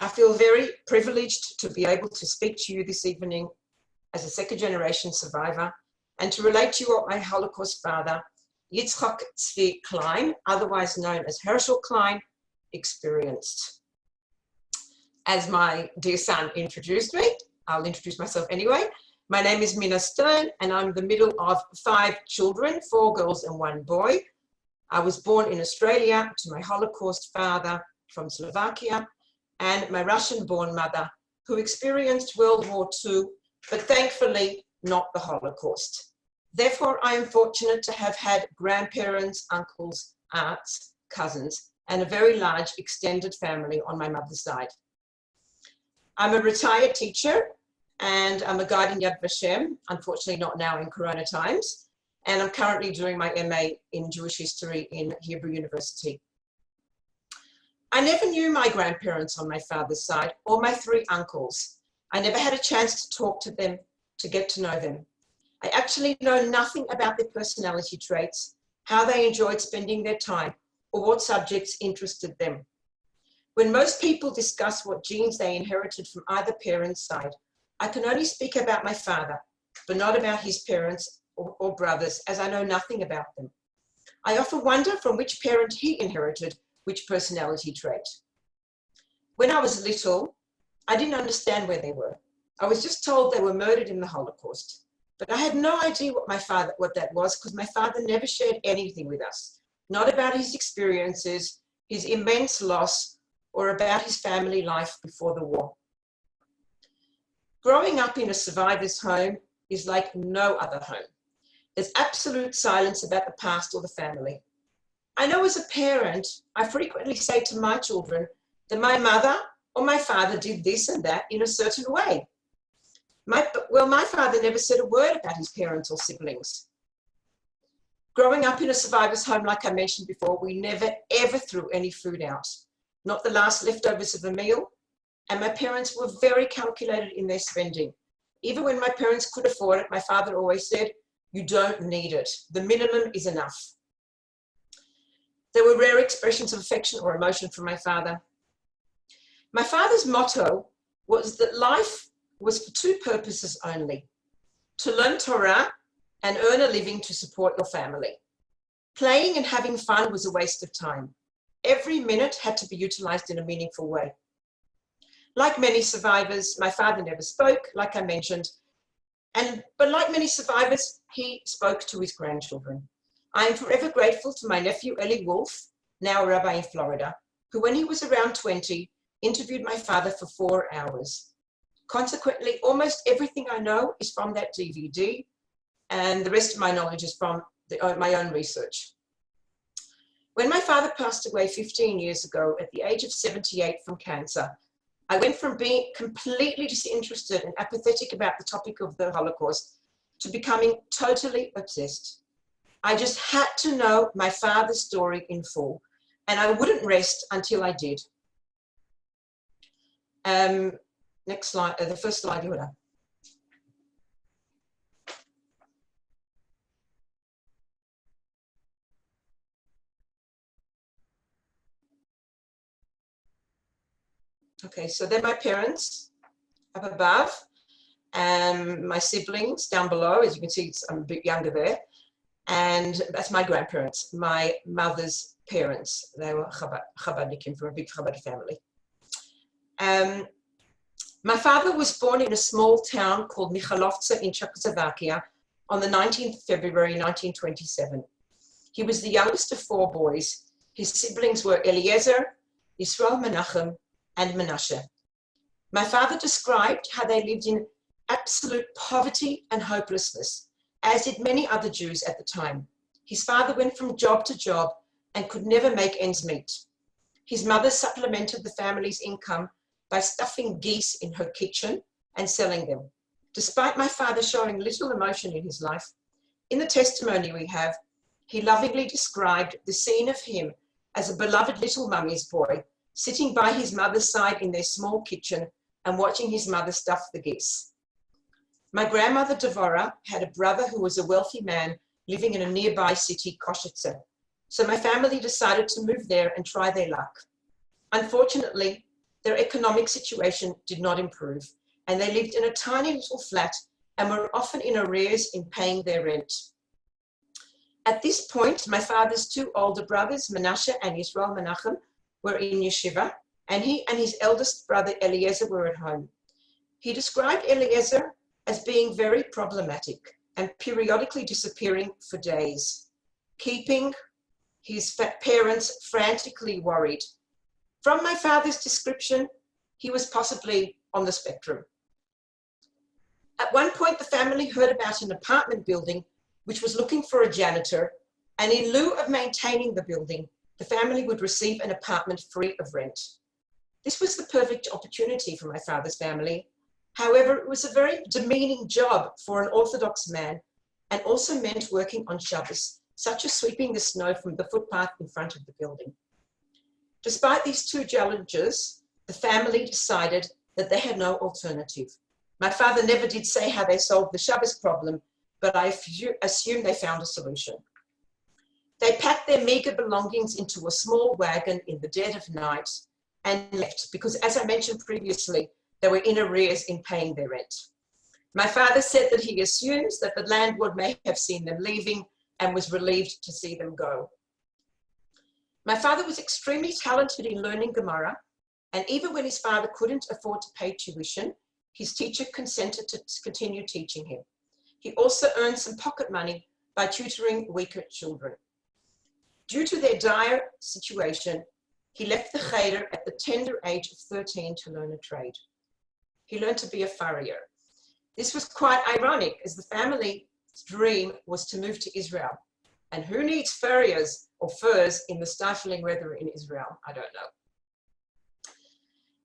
I feel very privileged to be able to speak to you this evening as a second-generation survivor and to relate to you what my Holocaust father, Yitzchak Tzvi Klein, otherwise known as Herschel Klein, experienced. As my dear son introduced me, I'll introduce myself anyway. My name is Mina and I'm the middle of 5 children, 4 girls and 1 boy. I was born in Australia to my Holocaust father from Slovakia and my Russian-born mother who experienced World War II, but thankfully not the Holocaust. Therefore, I am fortunate to have had grandparents, uncles, aunts, cousins, and a very large extended family on my mother's side. I'm a retired teacher and I'm a guide in Yad Vashem, unfortunately not now in Corona times, and I'm currently doing my MA in Jewish history in Hebrew University. I never knew my grandparents on my father's side or my 3 uncles. I never had a chance to talk to them, to get to know them. I actually know nothing about their personality traits, how they enjoyed spending their time, or what subjects interested them. When most people discuss what genes they inherited from either parent's side, I can only speak about my father, but not about his parents or brothers, as I know nothing about them. I often wonder from which parent he inherited which personality trait. When I was little, I didn't understand where they were. I was just told they were murdered in the Holocaust, but I had no idea what that was because my father never shared anything with us, not about his experiences, his immense loss, or about his family life before the war. Growing up in a survivor's home is like no other home. There's absolute silence about the past or the family. I know as a parent, I frequently say to my children that my mother or my father did this and that in a certain way. My father never said a word about his parents or siblings. Growing up in a survivor's home, like I mentioned before, we never ever threw any food out, not the last leftovers of a meal. And my parents were very calculated in their spending. Even when my parents could afford it, my father always said, "You don't need it. The minimum is enough." There were rare expressions of affection or emotion from my father. My father's motto was that life was for 2 purposes only: to learn Torah and earn a living to support your family. Playing and having fun was a waste of time. Every minute had to be utilized in a meaningful way. Like many survivors, my father never spoke, like I mentioned, but like many survivors, he spoke to his grandchildren. I am forever grateful to my nephew, Eli Wolf, now a rabbi in Florida, who when he was around 20, interviewed my father for 4 hours. Consequently, almost everything I know is from that DVD, and the rest of my knowledge is from my own research. When my father passed away 15 years ago at the age of 78 from cancer, I went from being completely disinterested and apathetic about the topic of the Holocaust to becoming totally obsessed. I just had to know my father's story in full, and I wouldn't rest until I did. Next slide, the first slide, Yehuda. Okay, so they're my parents up above, and my siblings down below. As you can see, I'm a bit younger there. And that's my grandparents, my mother's parents. They were Chabadnikim from a big Chabad family. My father was born in a small town called Michalovce in Czechoslovakia on the 19th of February, 1927. He was the youngest of 4 boys. His siblings were Eliezer, Yisrael Menachem, and Menashe. My father described how they lived in absolute poverty and hopelessness, as did many other Jews at the time. His father went from job to job and could never make ends meet. His mother supplemented the family's income by stuffing geese in her kitchen and selling them. Despite my father showing little emotion in his life, in the testimony we have, he lovingly described the scene of him as a beloved little mummy's boy, sitting by his mother's side in their small kitchen and watching his mother stuff the geese. My grandmother Devora had a brother who was a wealthy man living in a nearby city, Košice. So my family decided to move there and try their luck. Unfortunately, their economic situation did not improve, and they lived in a tiny little flat and were often in arrears in paying their rent. At this point, my father's two older brothers, Menashe and Yisrael Menachem, were in yeshiva, and he and his eldest brother Eliezer were at home. He described Eliezer as being very problematic and periodically disappearing for days, keeping his parents frantically worried. From my father's description, he was possibly on the spectrum. At one point, the family heard about an apartment building which was looking for a janitor, and in lieu of maintaining the building, the family would receive an apartment free of rent. This was the perfect opportunity for my father's family. However, it was a very demeaning job for an Orthodox man and also meant working on Shabbos, such as sweeping the snow from the footpath in front of the building. Despite these two challenges, the family decided that they had no alternative. My father never did say how they solved the Shabbos problem, but I assume they found a solution. They packed their meager belongings into a small wagon in the dead of night and left because, as I mentioned previously, they were in arrears in paying their rent. My father said that he assumes that the landlord may have seen them leaving and was relieved to see them go. My father was extremely talented in learning Gemara, and even when his father couldn't afford to pay tuition, his teacher consented to continue teaching him. He also earned some pocket money by tutoring weaker children. Due to their dire situation, he left the cheder at the tender age of 13 to learn a trade. He learned to be a farrier. This was quite ironic, as the family's dream was to move to Israel. And who needs farriers or furs in the stifling weather in Israel? I don't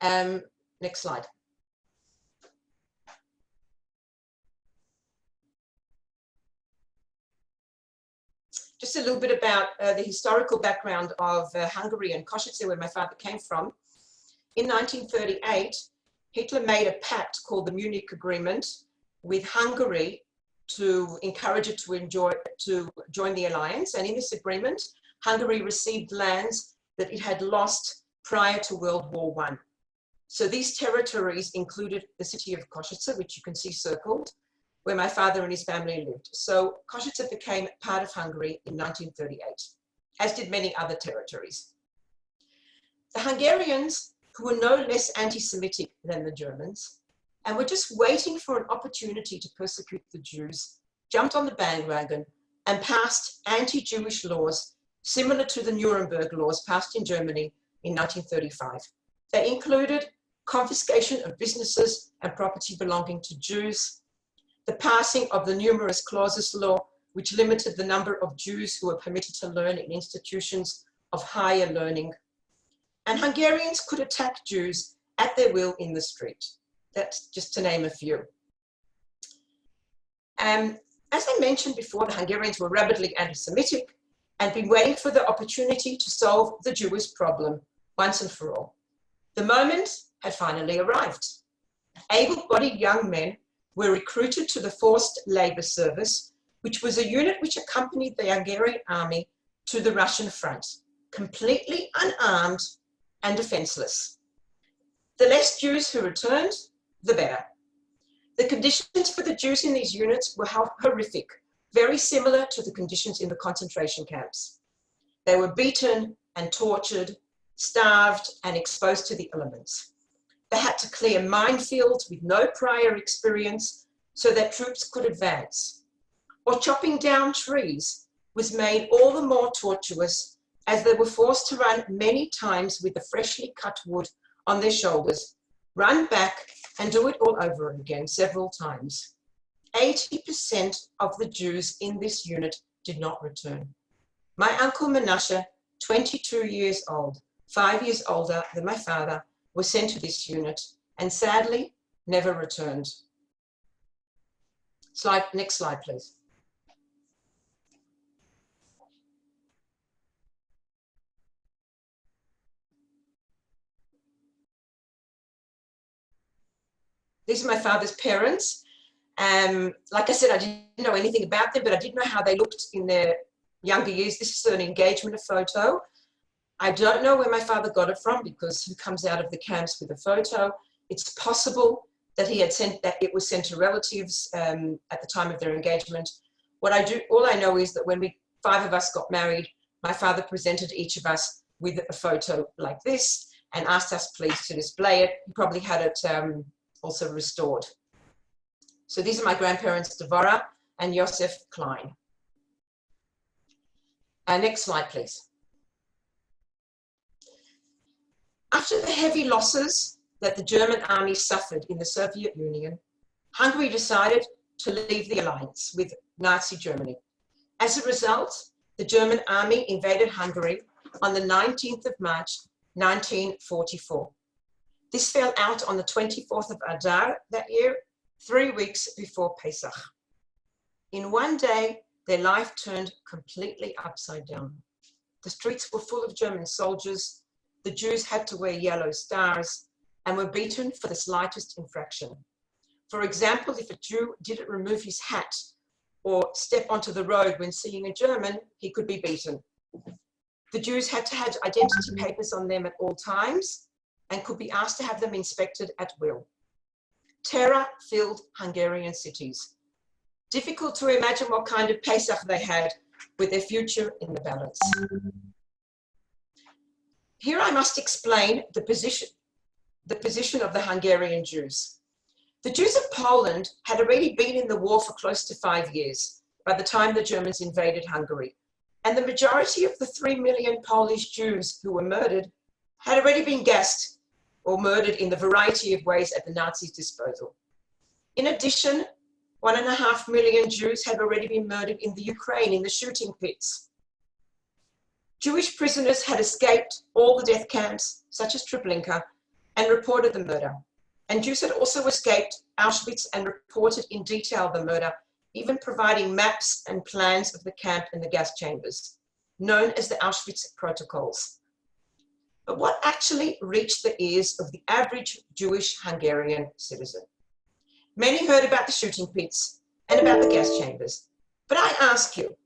know. Next slide. Just a little bit about the historical background of Hungary and Košice, where my father came from. In 1938, Hitler made a pact called the Munich Agreement with Hungary to encourage it to join the alliance. And in this agreement, Hungary received lands that it had lost prior to World War I. So these territories included the city of Košice, which you can see circled, where my father and his family lived. So Košice became part of Hungary in 1938, as did many other territories. The Hungarians, who were no less anti-Semitic than the Germans, and were just waiting for an opportunity to persecute the Jews, jumped on the bandwagon and passed anti-Jewish laws similar to the Nuremberg laws passed in Germany in 1935. They included confiscation of businesses and property belonging to Jews, the passing of the numerous clauses law, which limited the number of Jews who were permitted to learn in institutions of higher learning. And Hungarians could attack Jews at their will in the street. That's just to name a few. As I mentioned before, the Hungarians were rabidly anti-Semitic and been waiting for the opportunity to solve the Jewish problem once and for all. The moment had finally arrived. Able-bodied young men were recruited to the forced labor service, which was a unit which accompanied the Hungarian army to the Russian front, completely unarmed and defenseless. The less Jews who returned, the better. The conditions for the Jews in these units were horrific, very similar to the conditions in the concentration camps. They were beaten and tortured, starved and exposed to the elements. They had to clear minefields with no prior experience so that troops could advance. Or chopping down trees was made all the more tortuous as they were forced to run many times with the freshly cut wood on their shoulders, run back and do it all over again several times. 80% of the Jews in this unit did not return. My uncle Menashe, 22 years old, 5 years older than my father, was sent to this unit and sadly never returned. Next slide, please. These are my father's parents. Like I said, I didn't know anything about them, but I did know how they looked in their younger years. This is an engagement photo. I don't know where my father got it from because he comes out of the camps with a photo. It's possible that it was sent to relatives at the time of their engagement. All I know is that when 5 of us got married, my father presented each of us with a photo like this and asked us please to display it. He probably had it also restored. So these are my grandparents, Devorah and Yosef Klein. Next slide, please. After the heavy losses that the German army suffered in the Soviet Union, Hungary decided to leave the alliance with Nazi Germany. As a result, the German army invaded Hungary on the 19th of March, 1944. This fell out on the 24th of Adar that year, 3 weeks before Pesach. In one day, their life turned completely upside down. The streets were full of German soldiers. The Jews had to wear yellow stars and were beaten for the slightest infraction. For example, if a Jew didn't remove his hat or step onto the road when seeing a German, he could be beaten. The Jews had to have identity papers on them at all times and could be asked to have them inspected at will. Terror filled Hungarian cities. Difficult to imagine what kind of Pesach they had with their future in the balance. Here I must explain the position of the Hungarian Jews. The Jews of Poland had already been in the war for close to 5 years by the time the Germans invaded Hungary, and the majority of the 3 million Polish Jews who were murdered had already been gassed or murdered in the variety of ways at the Nazis' disposal. In addition, 1.5 million Jews had already been murdered in the Ukraine in the shooting pits. Jewish prisoners had escaped all the death camps, such as Treblinka, and reported the murder. And Jews had also escaped Auschwitz and reported in detail the murder, even providing maps and plans of the camp and the gas chambers, known as the Auschwitz Protocols. But what actually reached the ears of the average Jewish Hungarian citizen? Many heard about the shooting pits and about the gas chambers. But I ask you,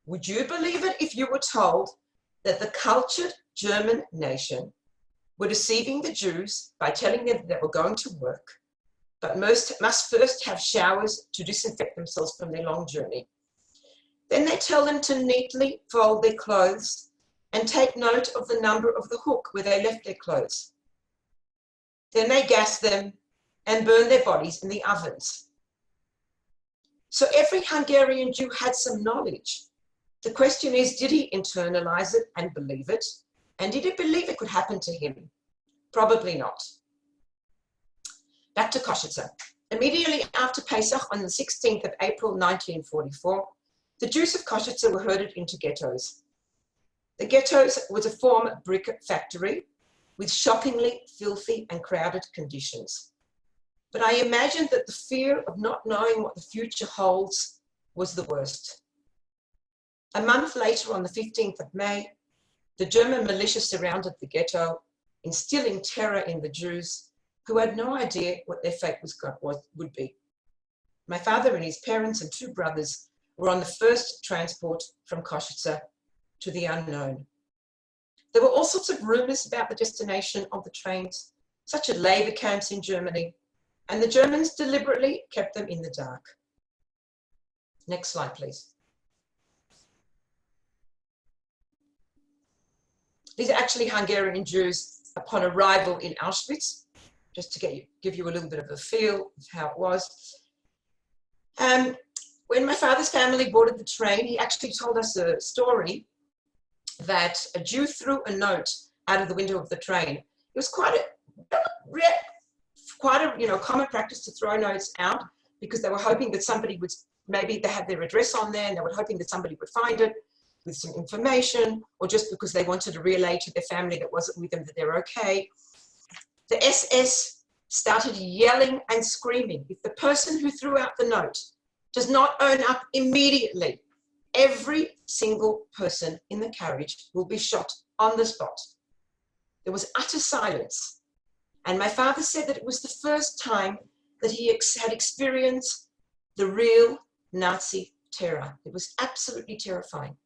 would you believe it if you were told that the cultured German nation were deceiving the Jews by telling them they were going to work, but must first have showers to disinfect themselves from their long journey? Then they tell them to neatly fold their clothes and take note of the number of the hook where they left their clothes. Then they gas them and burn their bodies in the ovens. So every Hungarian Jew had some knowledge. The question is, did he internalize it and believe it? And did he believe it could happen to him? Probably not. Back to Košice. Immediately after Pesach on the 16th of April 1944, the Jews of Košice were herded into ghettos. The ghettos was a former brick factory with shockingly filthy and crowded conditions. But I imagine that the fear of not knowing what the future holds was the worst. A month later, on the 15th of May, the German militia surrounded the ghetto, instilling terror in the Jews, who had no idea what their fate would be. My father and his parents and 2 brothers were on the first transport from Košice to the unknown. There were all sorts of rumors about the destination of the trains, such as labor camps in Germany, and the Germans deliberately kept them in the dark. Next slide, please. These are actually Hungarian Jews upon arrival in Auschwitz, just to give you a little bit of a feel of how it was. When my father's family boarded the train, he actually told us a story that a Jew threw a note out of the window of the train. It was quite a common practice to throw notes out because they were hoping that somebody would, maybe they had their address on there and they were hoping that somebody would find it with some information, or just because they wanted to relay to their family that wasn't with them that they're okay. The SS started yelling and screaming. If the person who threw out the note does not own up immediately, every single person in the carriage will be shot on the spot. There was utter silence. And my father said that it was the first time that he had experienced the real Nazi terror. It was absolutely terrifying.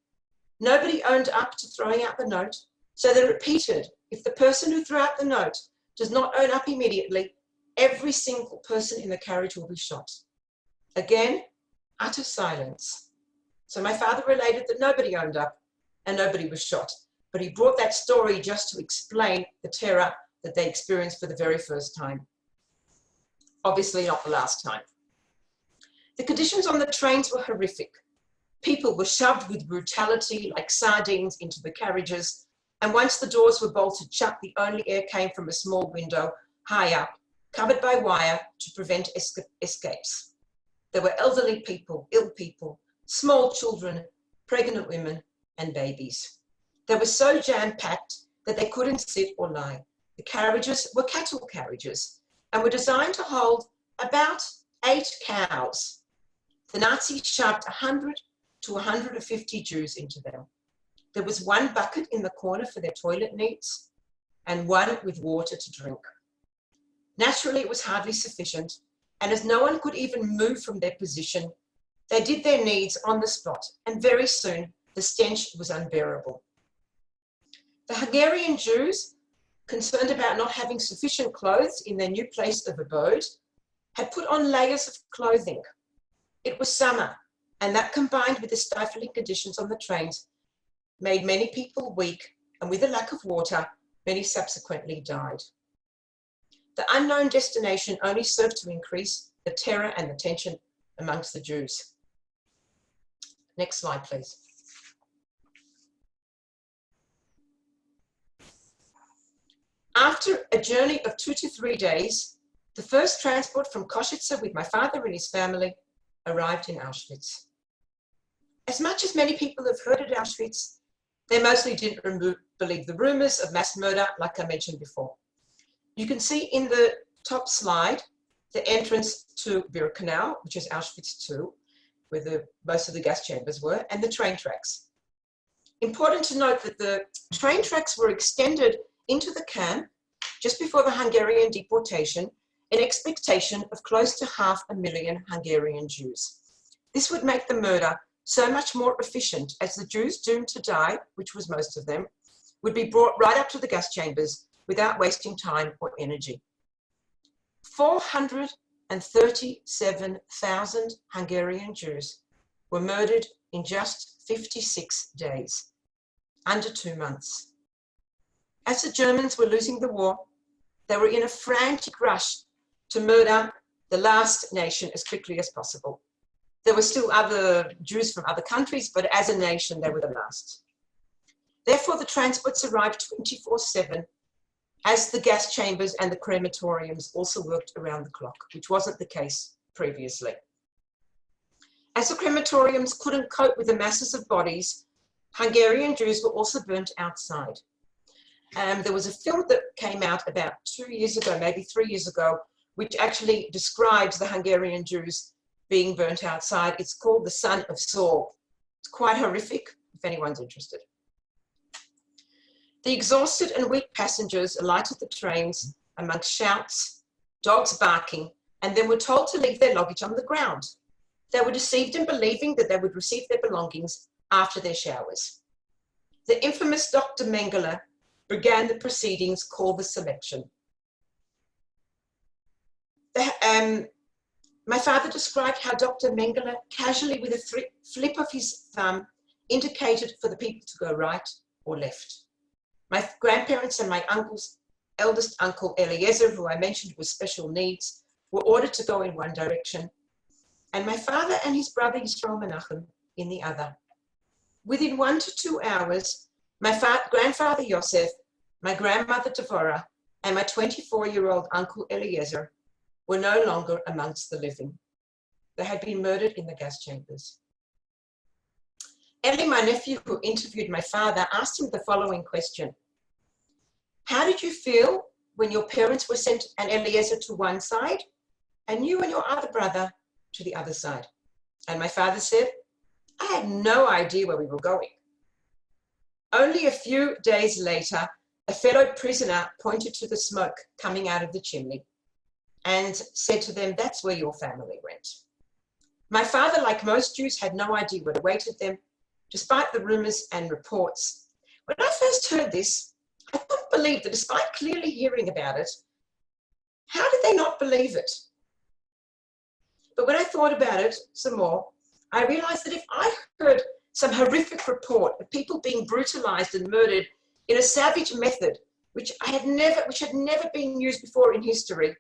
Nobody owned up to throwing out the note. So they repeated, if the person who threw out the note does not own up immediately, every single person in the carriage will be shot. Again, utter silence. So my father related that nobody owned up and nobody was shot, but he brought that story just to explain the terror that they experienced for the very first time. Obviously not the last time. The conditions on the trains were horrific. People were shoved with brutality like sardines into the carriages, and once the doors were bolted shut, the only air came from a small window high up, covered by wire to prevent escapes. There were elderly people, ill people, small children, pregnant women, and babies. They were so jam-packed that they couldn't sit or lie. The carriages were cattle carriages and were designed to hold about 8 cows. The Nazis shoved 100 to 150 Jews into them. There was one bucket in the corner for their toilet needs and one with water to drink. Naturally, it was hardly sufficient, and as no one could even move from their position, they did their needs on the spot, and very soon the stench was unbearable. The Hungarian Jews, concerned about not having sufficient clothes in their new place of abode, had put on layers of clothing. It was summer, and that combined with the stifling conditions on the trains made many people weak, and with a lack of water, many subsequently died. The unknown destination only served to increase the terror and the tension amongst the Jews. Next slide, please. After a journey of 2 to 3 days, the first transport from Košice with my father and his family arrived in Auschwitz. As much as many people have heard at Auschwitz, they mostly didn't believe the rumors of mass murder, like I mentioned before. You can see in the top slide the entrance to Birkenau, which is Auschwitz II, where most of the gas chambers were, and the train tracks. Important to note that the train tracks were extended into the camp just before the Hungarian deportation in expectation of close to 500,000 Hungarian Jews. This would make the murder so much more efficient, as the Jews doomed to die, which was most of them, would be brought right up to the gas chambers without wasting time or energy. 437,000 Hungarian Jews were murdered in just 56 days, under 2 months. As the Germans were losing the war, they were in a frantic rush to murder the last nation as quickly as possible. There were still other Jews from other countries, but as a nation, they were the last. Therefore, the transports arrived 24/7, as the gas chambers and the crematoriums also worked around the clock, which wasn't the case previously. As the crematoriums couldn't cope with the masses of bodies, Hungarian Jews were also burnt outside. There was a film that came out about 2 years ago, maybe 3 years ago, which actually describes the Hungarian Jews being burnt outside. It's called The Son of Saul. It's quite horrific, if anyone's interested. The exhausted and weak passengers alighted the trains amongst shouts, dogs barking, and then were told to leave their luggage on the ground. They were deceived in believing that they would receive their belongings after their showers. The infamous Dr. Mengele began the proceedings called the selection. My father described how Dr. Mengele casually, with a flip of his thumb, indicated for the people to go right or left. My grandparents and my uncle's eldest uncle, Eliezer, who I mentioned with special needs, were ordered to go in one direction, and my father and his brother Yisrael Menachem in the other. Within 1 to 2 hours, my grandfather Yosef, my grandmother Devorah, and my 24-year-old uncle Eliezer were no longer amongst the living. They had been murdered in the gas chambers. Eli, my nephew who interviewed my father, asked him the following question. How did you feel when your parents were sent and Eliezer to one side and you and your other brother to the other side? And my father said, I had no idea where we were going. Only a few days later, a fellow prisoner pointed to the smoke coming out of the chimney and said to them, that's where your family went. My father, like most Jews, had no idea what awaited them, despite the rumors and reports. When I first heard this, I couldn't believe that despite clearly hearing about it, how did they not believe it? But when I thought about it some more, I realized that if I heard some horrific report of people being brutalized and murdered in a savage method, which had never been used before in history,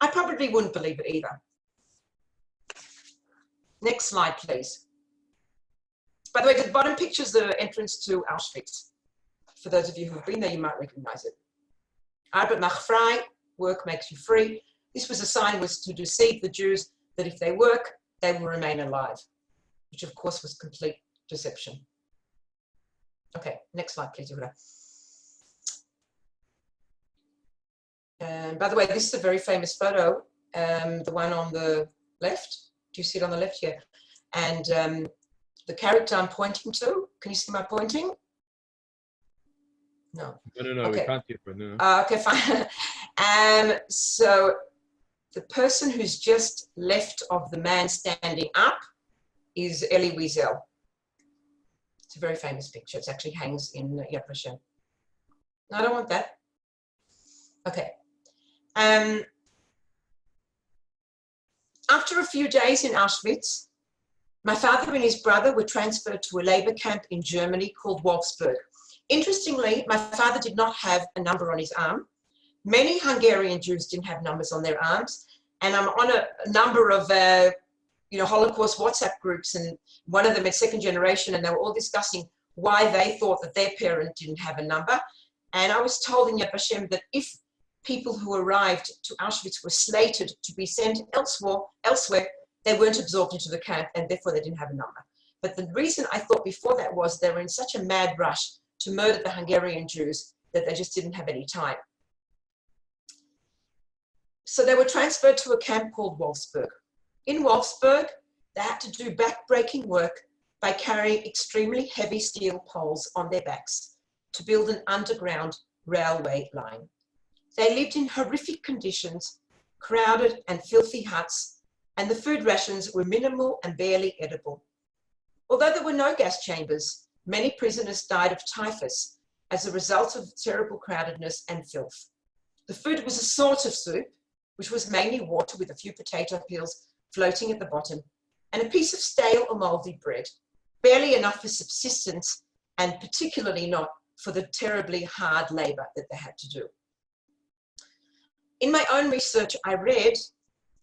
I probably wouldn't believe it either. Next slide, please. By the way, the bottom picture is the entrance to Auschwitz. For those of you who have been there, you might recognize it. Arbeit macht frei, work makes you free. This was a sign was to deceive the Jews that if they work, they will remain alive, which of course was complete deception. Okay, next slide, please, Yehuda. By the way, this is a very famous photo, the one on the left. Do you see it on the left here? And the character I'm pointing to, can you see my pointing? No. No, okay. We can't see it. No. Okay, fine. So the person who's just left of the man standing up is Elie Wiesel. It's a very famous picture. It actually hangs in Yad Vashem. No, I don't want that. Okay. After a few days in Auschwitz, my father and his brother were transferred to a labor camp in Germany called Wolfsburg. Interestingly, my father did not have a number on his arm. Many Hungarian Jews didn't have numbers on their arms. And I'm on a number of Holocaust WhatsApp groups, and one of them is second generation, and they were all discussing why they thought that their parent didn't have a number. And I was told in Yad Vashem that if people who arrived to Auschwitz were slated to be sent elsewhere, they weren't absorbed into the camp, and therefore they didn't have a number. But the reason I thought before that was they were in such a mad rush to murder the Hungarian Jews that they just didn't have any time. So they were transferred to a camp called Wolfsburg. In Wolfsburg, they had to do back-breaking work by carrying extremely heavy steel poles on their backs to build an underground railway line. They lived in horrific conditions, crowded and filthy huts, and the food rations were minimal and barely edible. Although there were no gas chambers, many prisoners died of typhus as a result of terrible crowdedness and filth. The food was a sort of soup, which was mainly water with a few potato peels floating at the bottom, and a piece of stale or moldy bread, barely enough for subsistence, and particularly not for the terribly hard labor that they had to do. In my own research, I read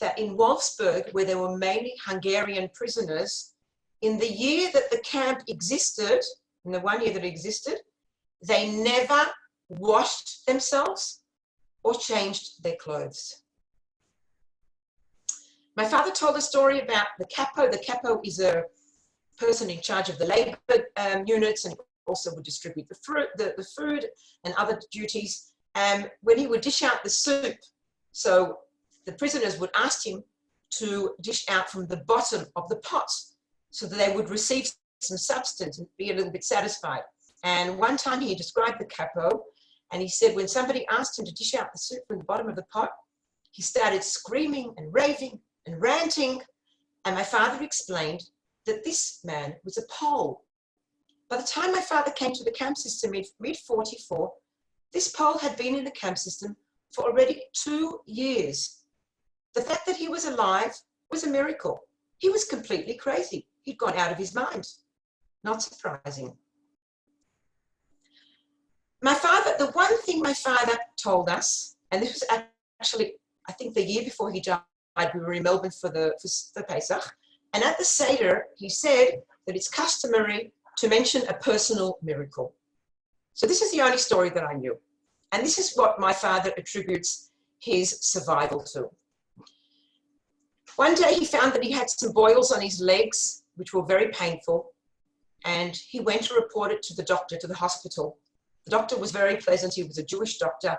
that in Wolfsburg, where there were mainly Hungarian prisoners, in the year that the camp existed, in the 1 year that it existed, they never washed themselves or changed their clothes. My father told a story about the capo. The capo is a person in charge of the labor units, and also would distribute the food and other duties. When he would dish out the soup, so the prisoners would ask him to dish out from the bottom of the pot so that they would receive some substance and be a little bit satisfied. And one time he described the capo, and he said when somebody asked him to dish out the soup from the bottom of the pot, he started screaming and raving and ranting. And my father explained that this man was a Pole. By the time my father came to the camp system in mid-44, this Pole had been in the camp system for already 2 years. The fact that he was alive was a miracle. He was completely crazy. He'd gone out of his mind. Not surprising. The one thing my father told us, and this was actually, I think the year before he died, we were in Melbourne for Pesach, and at the Seder, he said that it's customary to mention a personal miracle. So this is the only story that I knew. And this is what my father attributes his survival to. One day he found that he had some boils on his legs, which were very painful, and he went to report it to the doctor, to the hospital. The doctor was very pleasant. He was a Jewish doctor.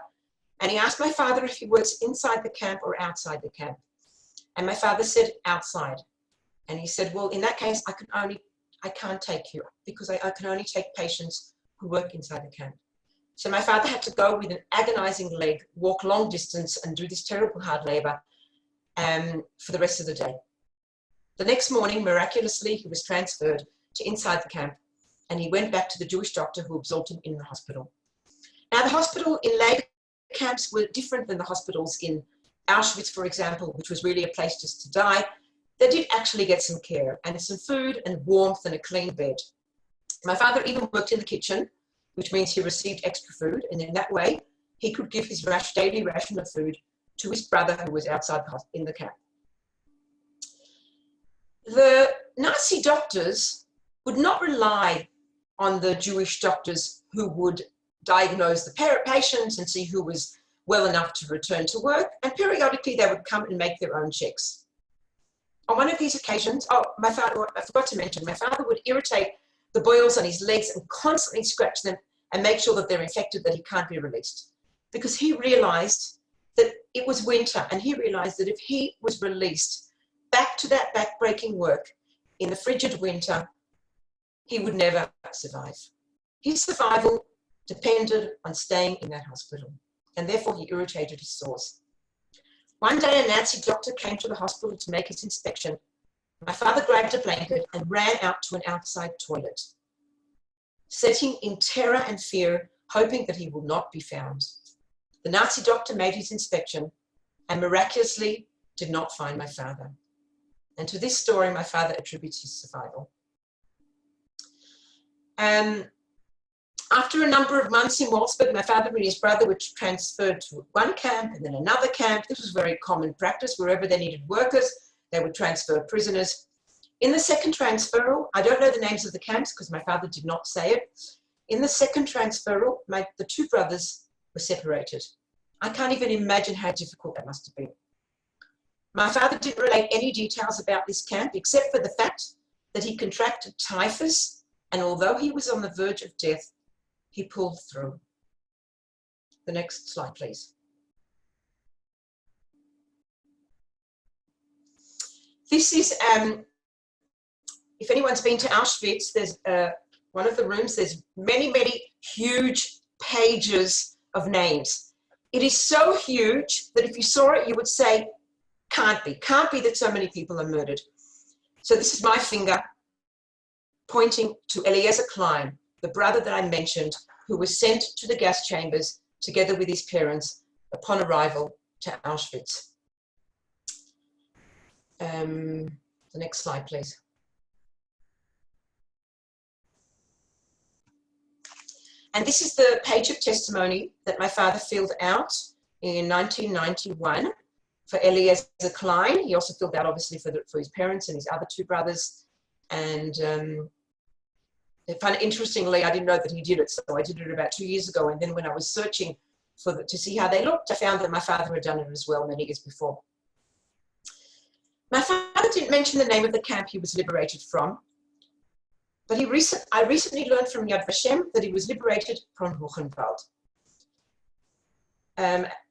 And he asked my father if he works inside the camp or outside the camp. And my father said outside. And he said, well, in that case, I can't take you because I can only take patients who work inside the camp. So my father had to go with an agonizing leg, walk long distance and do this terrible hard labor for the rest of the day. The next morning, miraculously, he was transferred to inside the camp and he went back to the Jewish doctor who absorbed him in the hospital. Now, the hospital in labor camps were different than the hospitals in Auschwitz, for example, which was really a place just to die. They did actually get some care and some food and warmth and a clean bed. My father even worked in the kitchen, which means he received extra food, and in that way, he could give his daily ration of food to his brother who was outside in the camp. The Nazi doctors would not rely on the Jewish doctors who would diagnose the patients and see who was well enough to return to work, and periodically they would come and make their own checks. On one of these occasions, I forgot to mention, my father would irritate the boils on his legs and constantly scratch them and make sure that they're infected, that he can't be released. Because he realized that it was winter, and he realized that if he was released back to that back-breaking work in the frigid winter, he would never survive. His survival depended on staying in that hospital, and therefore he irritated his sores. One day, a Nazi doctor came to the hospital to make his inspection. My father grabbed a blanket and ran out to an outside toilet, sitting in terror and fear, hoping that he will not be found. The Nazi doctor made his inspection and miraculously did not find my father. And to this story, my father attributes his survival. After a number of months in Wolfsburg, my father and his brother were transferred to one camp and then another camp. This was very common practice. Wherever they needed workers, they would transfer prisoners. In the second transferal, I don't know the names of the camps because my father did not say it. In the second transferal, the two brothers were separated. I can't even imagine how difficult that must have been. My father didn't relate any details about this camp except for the fact that he contracted typhus, and although he was on the verge of death, he pulled through. The next slide, please. This is, if anyone's been to Auschwitz, there's one of the rooms, there's many, many huge pages of names. It is so huge that if you saw it, you would say, can't be that so many people are murdered. So this is my finger pointing to Eliezer Klein, the brother that I mentioned, who was sent to the gas chambers together with his parents upon arrival to Auschwitz. The next slide, please. And this is the page of testimony that my father filled out in 1991 for Eliezer Klein. He also filled out, obviously, for his parents and his other two brothers. And interestingly, I didn't know that he did it, so I did it about 2 years ago. And then when I was searching to see how they looked, I found that my father had done it as well many years before. My father didn't mention the name of the camp he was liberated from, but I recently learned from Yad Vashem that he was liberated from Buchenwald.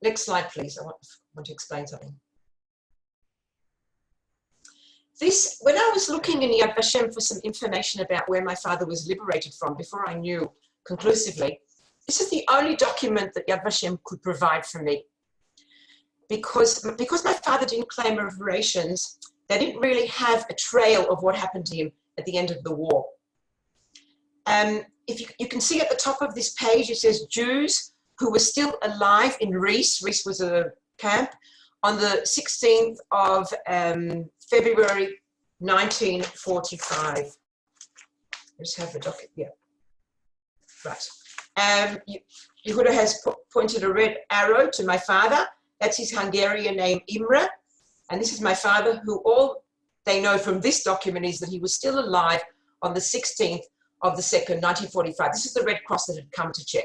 Next slide, please. I want to explain something. When I was looking in Yad Vashem for some information about where my father was liberated from before I knew conclusively, this is the only document that Yad Vashem could provide for me. Because my father didn't claim reparations, they didn't really have a trail of what happened to him at the end of the war. If you can see at the top of this page, it says Jews who were still alive in Rees. Rees was a camp on the 16th of February 1945. I just have the docket, yeah. Right. Yehuda has pointed a red arrow to my father. That's his Hungarian name, Imre. And this is my father, who all they know from this document is that he was still alive on the 16th of the 2nd, 1945. This is the Red Cross that had come to check.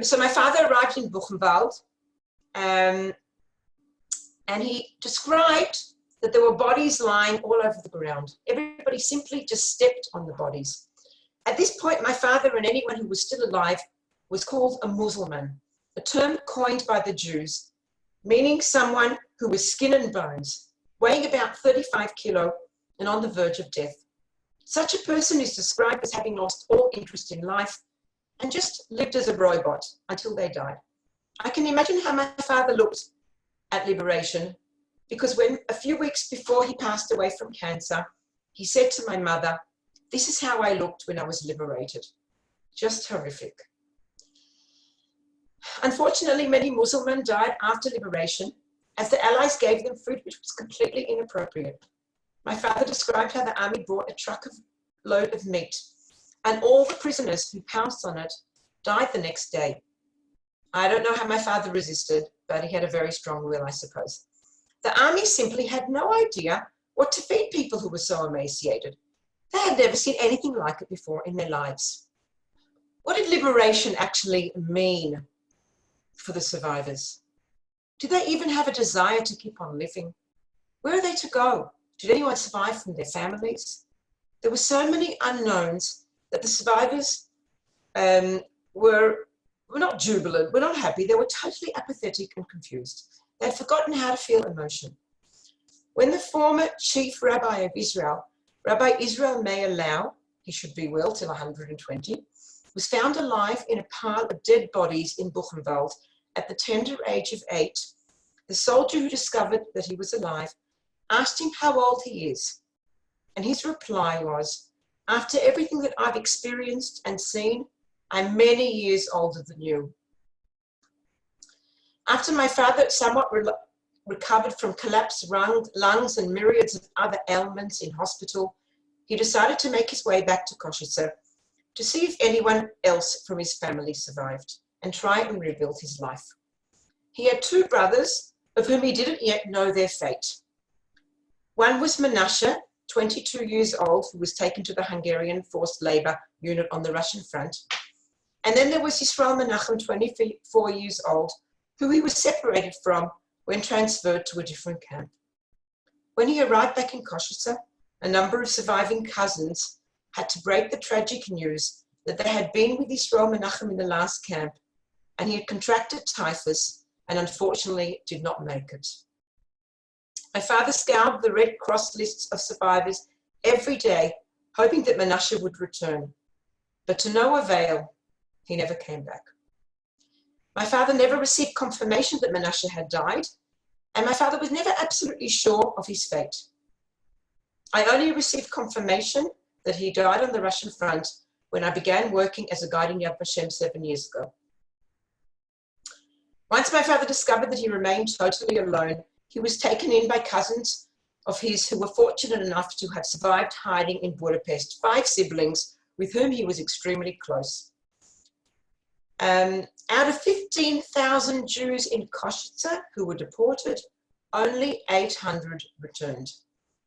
So my father arrived in Buchenwald, and he described that there were bodies lying all over the ground. Everybody simply just stepped on the bodies. At this point, my father and anyone who was still alive was called a Muslim, a term coined by the Jews, meaning someone who was skin and bones, weighing about 35 kilo and on the verge of death. Such a person is described as having lost all interest in life and just lived as a robot until they died. I can imagine how my father looked at liberation, because when a few weeks before he passed away from cancer, He said to my mother, "This is how I looked when I was liberated." Just horrific. Unfortunately, many Muslims died after liberation as the Allies gave them food which was completely inappropriate. My father described how the army brought a truck of load of meat, and all the prisoners who pounced on it died the next day. I don't know how my father resisted, but he had a very strong will, I suppose. The army simply had no idea what to feed people who were so emaciated. They had never seen anything like it before in their lives. What did liberation actually mean for the survivors? Did they even have a desire to keep on living? Where are they to go? Did anyone survive from their families? There were so many unknowns that the survivors were not jubilant, were not happy. They were totally apathetic and confused. They had forgotten how to feel emotion. When the former chief rabbi of Israel, Rabbi Israel Meir Lau, he should be well till 120, was found alive in a pile of dead bodies in Buchenwald at the tender age of 8, the soldier who discovered that he was alive asked him how old he is. And his reply was, "After everything that I've experienced and seen, I'm many years older than you." After my father somewhat recovered from collapsed lungs and myriads of other ailments in hospital, he decided to make his way back to Košice to see if anyone else from his family survived and try and rebuild his life. He had 2 brothers of whom he didn't yet know their fate. One was Menashe, 22 years old, who was taken to the Hungarian forced labor unit on the Russian front. And then there was Yisrael Menachem, 24 years old, who he was separated from when transferred to a different camp. When he arrived back in Košice, a number of surviving cousins had to break the tragic news that they had been with Yisrael Menachem in the last camp, and he had contracted typhus and unfortunately did not make it. My father scoured the Red Cross lists of survivors every day, hoping that Menashe would return. But to no avail, he never came back. My father never received confirmation that Menashe had died, and my father was never absolutely sure of his fate. I only received confirmation that he died on the Russian front when I began working as a guide in Yad Vashem 7 years ago. Once my father discovered that he remained totally alone, he was taken in by cousins of his who were fortunate enough to have survived hiding in Budapest, 5 siblings with whom he was extremely close. Out of 15,000 Jews in Košice who were deported, only 800 returned.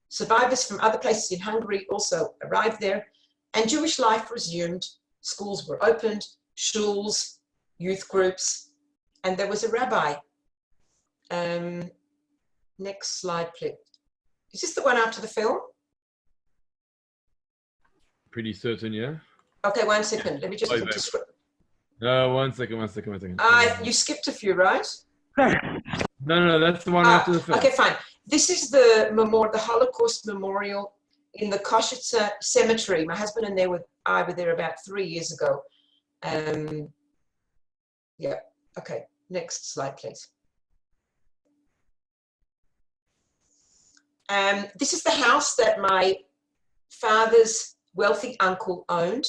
Survivors from other places in Hungary also arrived there, and Jewish life resumed. Schools were opened, shuls, youth groups, and there was a rabbi. Next slide, please. Is this the one after the film? Pretty certain, yeah. Okay, 1 second. Let me just. One second. You skipped a few, right? No, that's the one after the film. Okay, fine. This is the Holocaust memorial in the Košice cemetery. My husband and I were there about 3 years ago. Yeah. Okay. Next slide, please. This is the house that my father's wealthy uncle owned.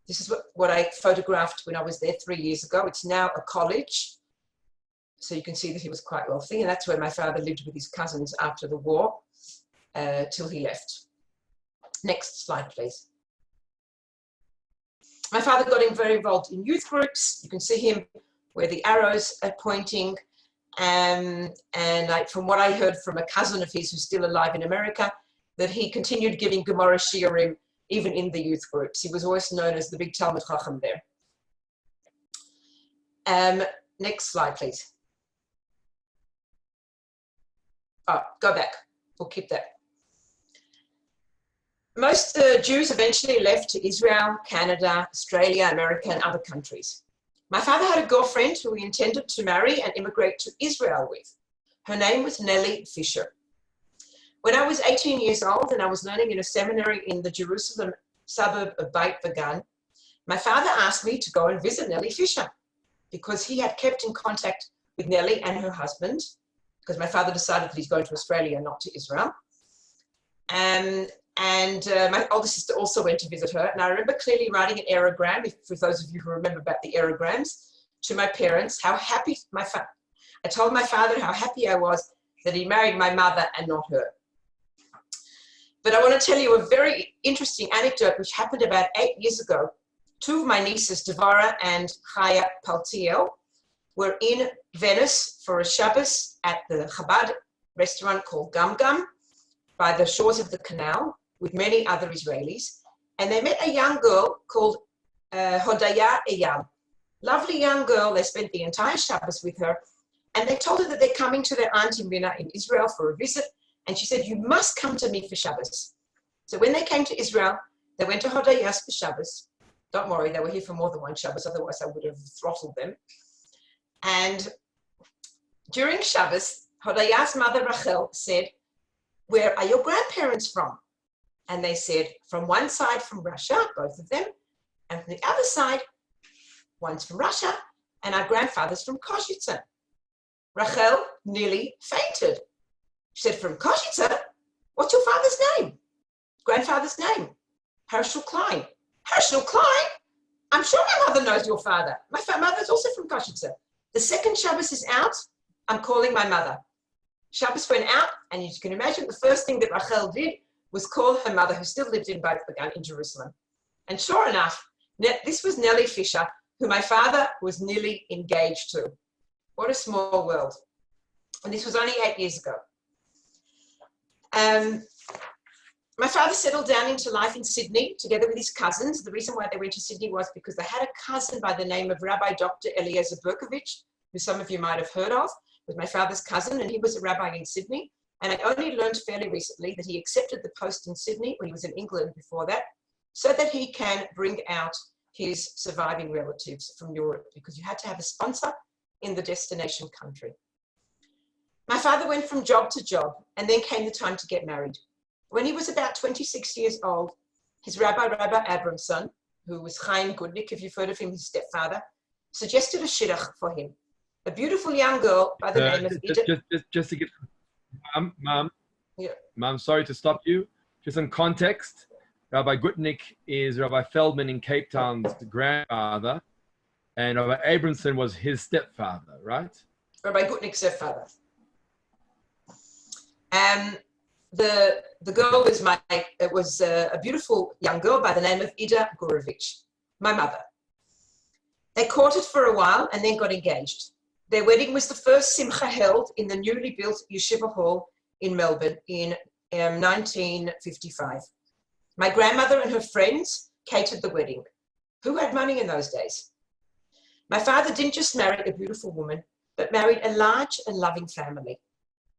This is what I photographed when I was there 3 years ago. It's now a college. So you can see that he was quite wealthy, and that's where my father lived with his cousins after the war till he left. Next slide, please. My father got very involved in youth groups. You can see him where the arrows are pointing. And from what I heard from a cousin of his who's still alive in America, that he continued giving Gemara Shiurim even in the youth groups. He was always known as the big Talmud Chacham there. Next slide, please. Oh, go back. We'll keep that. Most Jews eventually left to Israel, Canada, Australia, America, and other countries. My father had a girlfriend who he intended to marry and immigrate to Israel with. Her name was Nellie Fisher. When I was 18 years old and I was learning in a seminary in the Jerusalem suburb of Beit Vegan, my father asked me to go and visit Nellie Fisher because he had kept in contact with Nellie and her husband, because my father decided that he's going to Australia, not to Israel. And And my older sister also went to visit her. And I remember clearly writing an aerogram, for those of you who remember about the aerograms, to my parents, how happy I told my father how happy I was that he married my mother and not her. But I want to tell you a very interesting anecdote which happened about 8 years ago. Two of my nieces, Devara and Chaya Paltiel, were in Venice for a Shabbos at the Chabad restaurant called Gum Gum by the shores of the canal with many other Israelis. And they met a young girl called Hodaya Eyal. Lovely young girl. They spent the entire Shabbos with her. And they told her that they're coming to their aunt Mina in Israel for a visit. And she said, you must come to me for Shabbos. So when they came to Israel, they went to Hodaya's for Shabbos. Don't worry, they were here for more than one Shabbos, otherwise I would have throttled them. And during Shabbos, Hodaya's mother Rachel said, where are your grandparents from? And they said, from one side from Russia, both of them, and from the other side, one's from Russia, and our grandfather's from Kozice. Rachel nearly fainted. She said, from Kozice? What's your father's name? Grandfather's name? Herschel Klein. Herschel Klein? I'm sure my mother knows your father. My mother's also from Kozice. The second Shabbos is out. I'm calling my mother. Shabbos went out, and you can imagine the first thing that Rachel did was call her mother, who still lived in Beit Pagan in Jerusalem. And sure enough, this was Nellie Fisher, who my father was nearly engaged to. What a small world. And this was only 8 years ago. My father settled down into life in Sydney together with his cousins. The reason why they went to Sydney was because they had a cousin by the name of Rabbi Dr. Eliezer Berkovich, who some of you might have heard of, was my father's cousin, and he was a rabbi in Sydney. And I only learned fairly recently that he accepted the post in Sydney when he was in England before that, so that he can bring out his surviving relatives from Europe, because you had to have a sponsor in the destination country. My father went from job to job, and then came the time to get married. When he was about 26 years old, his Rabbi Abramson, who was Chaim Goodnick, if you've heard of him, his stepfather, suggested a shidduch for him. A beautiful young girl by the name of Ida. Just to get, Mom, Yeah. Mom, sorry to stop you. Just in context, Rabbi Gutnick is Rabbi Feldman in Cape Town's grandfather, and Rabbi Abramson was his stepfather, right? Rabbi Gutnick's stepfather. The girl was a beautiful young girl by the name of Ida Gurovich, my mother. They courted for a while and then got engaged. Their wedding was the first simcha held in the newly built Yeshiva Hall in Melbourne in 1955. My grandmother and her friends catered the wedding. Who had money in those days? My father didn't just marry a beautiful woman, but married a large and loving family.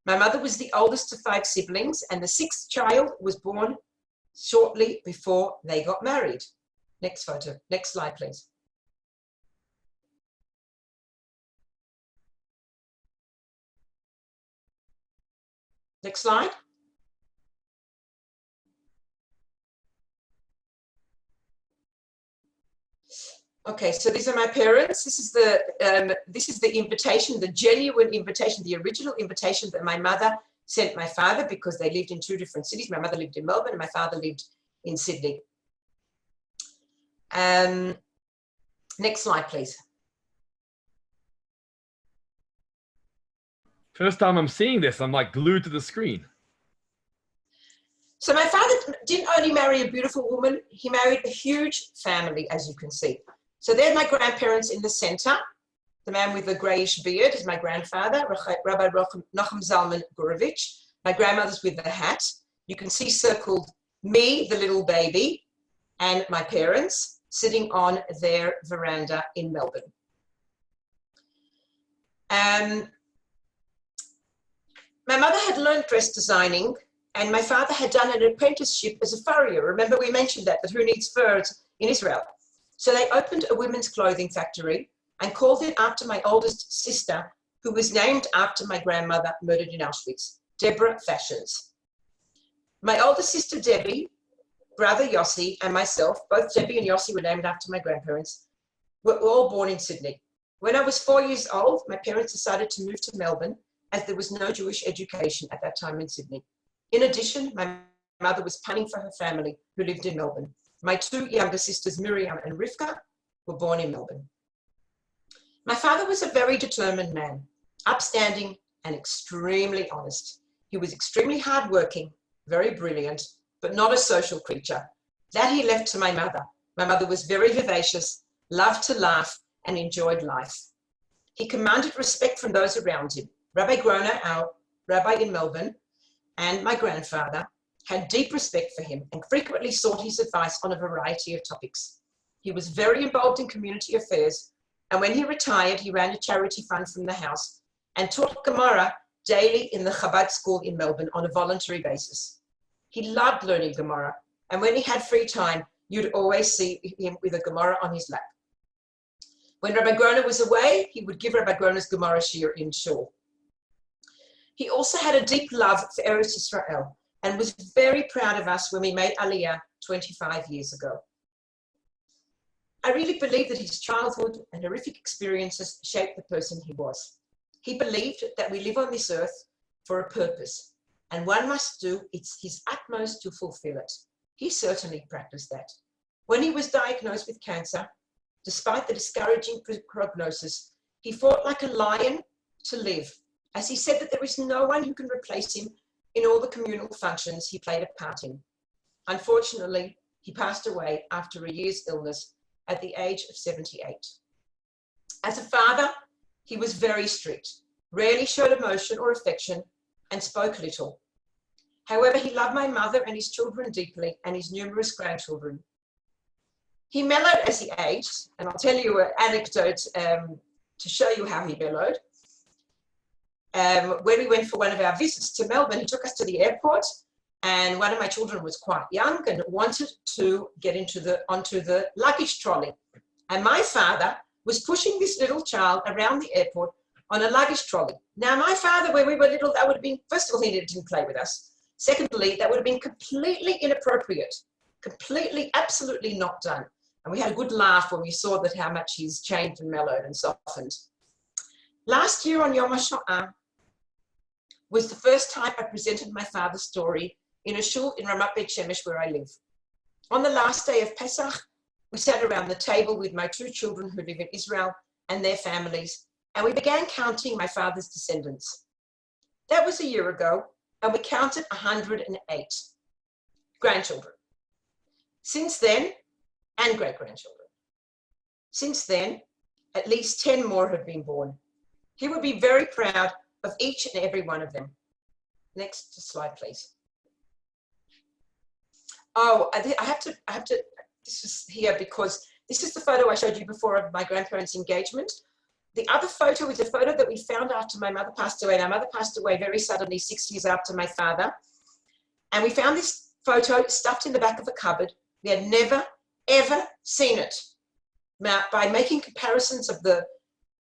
My mother was the oldest of 5 siblings, and the 6th child was born shortly before they got married. Next photo, next slide, please. Next slide. Okay, so these are my parents. This is the invitation, the genuine invitation, the original invitation that my mother sent my father, because they lived in 2 different cities. My mother lived in Melbourne and my father lived in Sydney. Next slide, please. First time I'm seeing this, I'm like glued to the screen. So my father didn't only marry a beautiful woman, he married a huge family, as you can see. So there's my grandparents in the center. The man with the grayish beard is my grandfather, Rabbi Nachum Zalman Gurovich. My grandmother's with the hat. You can see circled me, the little baby, and my parents sitting on their veranda in Melbourne. My mother had learned dress designing, and my father had done an apprenticeship as a furrier. Remember we mentioned that who needs furs in Israel? So they opened a women's clothing factory and called it after my oldest sister, who was named after my grandmother murdered in Auschwitz, Deborah Fashions. My older sister Debbie, brother Yossi, and myself, both Debbie and Yossi were named after my grandparents, were all born in Sydney. When I was 4 years old, my parents decided to move to Melbourne, as there was no Jewish education at that time in Sydney. In addition, my mother was punning for her family who lived in Melbourne. My two younger sisters, Miriam and Rivka, were born in Melbourne. My father was a very determined man, upstanding and extremely honest. He was extremely hardworking, very brilliant, but not a social creature. That he left to my mother. My mother was very vivacious, loved to laugh, and enjoyed life. He commanded respect from those around him. Rabbi Groner, our rabbi in Melbourne, and my grandfather had deep respect for him and frequently sought his advice on a variety of topics. He was very involved in community affairs, and when he retired, he ran a charity fund from the house and taught Gemara daily in the Chabad school in Melbourne on a voluntary basis. He loved learning Gemara, and when he had free time, you'd always see him with a Gemara on his lap. When Rabbi Groner was away, he would give Rabbi Groner's Gemara Shir in Shul. He also had a deep love for Eretz Yisrael and was very proud of us when we made Aliyah 25 years ago. I really believe that his childhood and horrific experiences shaped the person he was. He believed that we live on this earth for a purpose, and one must do his utmost to fulfill it. He certainly practiced that. When he was diagnosed with cancer, despite the discouraging prognosis, he fought like a lion to live, as he said that there is no one who can replace him in all the communal functions he played a part in. Unfortunately, he passed away after a year's illness at the age of 78. As a father, he was very strict, rarely showed emotion or affection, and spoke little. However, he loved my mother and his children deeply, and his numerous grandchildren. He mellowed as he aged, and I'll tell you an anecdote to show you how he mellowed. When we went for one of our visits to Melbourne, he took us to the airport, and one of my children was quite young and wanted to get onto the luggage trolley. And my father was pushing this little child around the airport on a luggage trolley. Now, my father, when we were little, that would have been, first of all, he didn't play with us. Secondly, that would have been completely inappropriate, completely, absolutely not done. And we had a good laugh when we saw that how much he's changed and mellowed and softened. Last year on Yom HaShoah was the first time I presented my father's story in a shul in Ramat Beit Shemesh where I live. On the last day of Pesach, we sat around the table with my two children who live in Israel and their families, and we began counting my father's descendants. That was a year ago, and we counted 108 grandchildren. Since then, and great-grandchildren. Since then, at least 10 more have been born. He would be very proud of each and every one of them. Next slide, please. Oh, I have to, this is here because this is the photo I showed you before of my grandparents' engagement. The other photo is a photo that we found after my mother passed away. And our mother passed away very suddenly 6 years after my father. And we found this photo stuffed in the back of a cupboard. We had never, ever seen it. Now, by making comparisons of the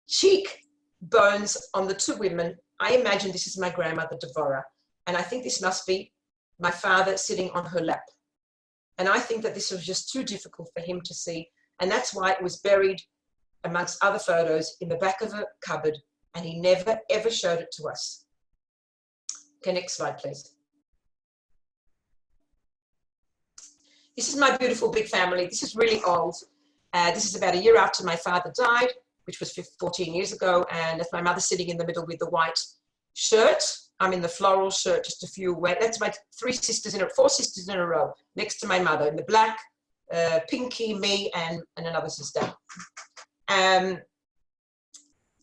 cheek bones on the two women, I imagine this is my grandmother, Devorah. And I think this must be my father sitting on her lap. And I think that this was just too difficult for him to see. And that's why it was buried amongst other photos in the back of a cupboard. And he never, ever showed it to us. Okay, next slide, please. This is my beautiful big family. This is really old. This is about a year after my father died, which was 14 years ago. And that's my mother sitting in the middle with the white shirt. I'm in the floral shirt, just a few away. That's my four sisters in a row, next to my mother, in the black, Pinky, me, and another sister.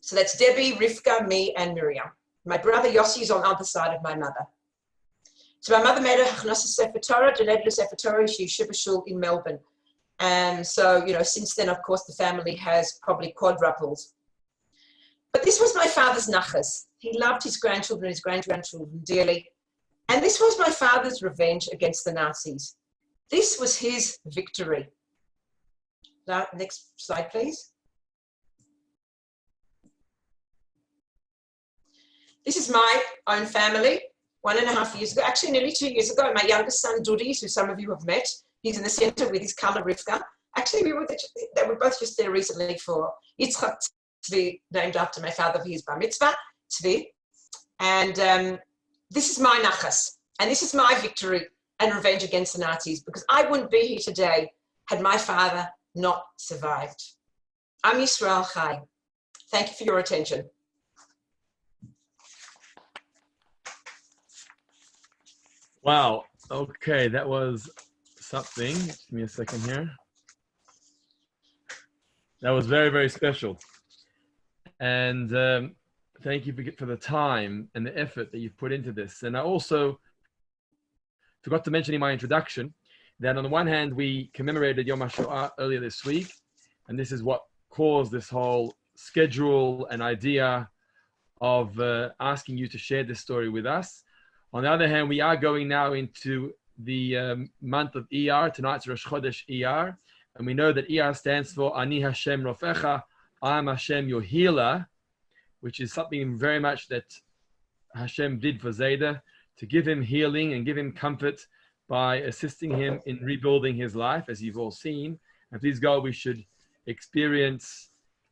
So that's Debbie, Rivka, me, and Miriam. My brother Yossi is on the other side of my mother. So my mother made a Hachnasa Sefer Torah, donated a Sefer Torah, she Yeshiva Shul in Melbourne. And so, you know, since then, of course, the family has probably quadrupled. But this was my father's nachas. He loved his grandchildren, his great-grandchildren dearly. And this was my father's revenge against the Nazis. This was his victory. Now, next slide, please. This is my own family, 1.5 years ago, actually nearly 2 years ago. My youngest son, Dudi, who some of you have met, he's in the center with his color Rivka. Actually, they were both just there recently for Yitzchak Tzvi, named after my father for his bar mitzvah, Tzvi. And this is my nachas, and this is my victory and revenge against the Nazis, because I wouldn't be here today had my father not survived. Am Yisrael Chai. Thank you for your attention. Wow. Okay, that was something. Just give me a second here. That was very, very special. And thank you for the time and the effort that you've put into this. And I also forgot to mention in my introduction that on the one hand, we commemorated Yom HaShoah earlier this week. And this is what caused this whole schedule and idea of asking you to share this story with us. On the other hand, we are going now into the month of Iyar. Tonight's Rosh Chodesh Iyar. And we know that Iyar stands for Ani Hashem Rofecha, I am Hashem your healer, which is something very much that Hashem did for Zayda, to give him healing and give him comfort by assisting him in rebuilding his life, as you've all seen. And please God, we should experience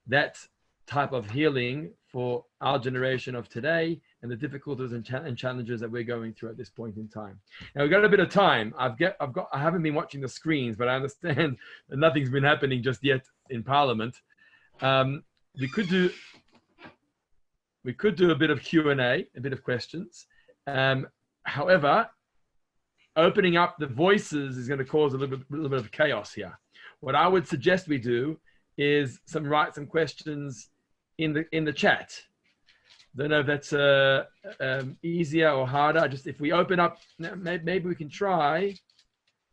that type of healing for our generation of today and the difficulties and challenges that we're going through at this point in time. Now we've got a bit of time. I haven't been watching the screens, but I understand that nothing's been happening just yet in Parliament. We could do a bit of Q&A, a bit of questions. However, opening up the voices is going to cause a little bit of chaos here. What I would suggest we do is write some questions in the chat. Don't know if that's easier or harder. Just if we open up, maybe we can try.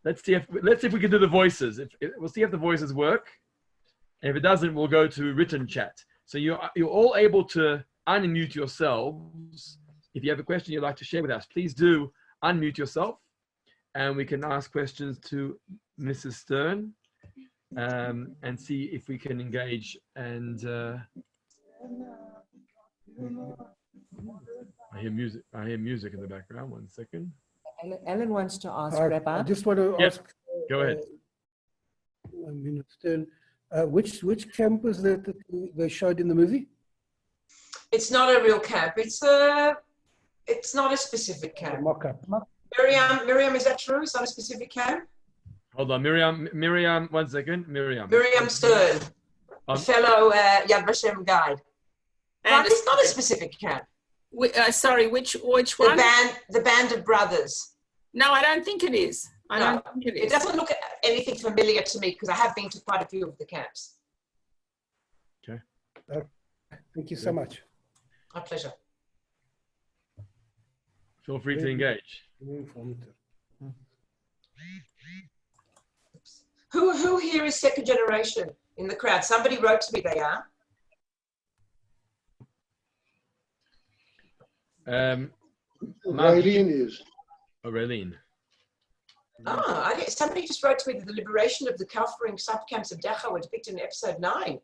Let's see if we can do the voices. We'll see if the voices work. And if it doesn't, we'll go to written chat. So you're all able to unmute yourselves. If you have a question you'd like to share with us, please do unmute yourself, and we can ask questions to Mrs. Stern and see if we can engage. And I hear music. I hear music in the background. 1 second. Ellen wants to ask, Rabbi. I just want to ask. Go ahead. Mina Stern, which camp was that they showed in the movie? It's not a real camp. It's not a specific camp. Mock-up. Miriam, is that true? It's not a specific camp? Hold on, Miriam, 1 second. Miriam Stern, fellow Yad Vashem guide. But it's not a specific camp. Sorry, which one? The band of brothers. No, I don't think it is. I don't think it is. It doesn't look anything familiar to me because I have been to quite a few of the camps. Okay. Thank you so much. My pleasure. Feel free to engage. Very informative. Who here is second generation in the crowd? Somebody wrote to me they are. Raylene is. Oh, Raylene. Somebody just wrote to me that the liberation of the Kaufering subcamps of Dachau were depicted in episode 9.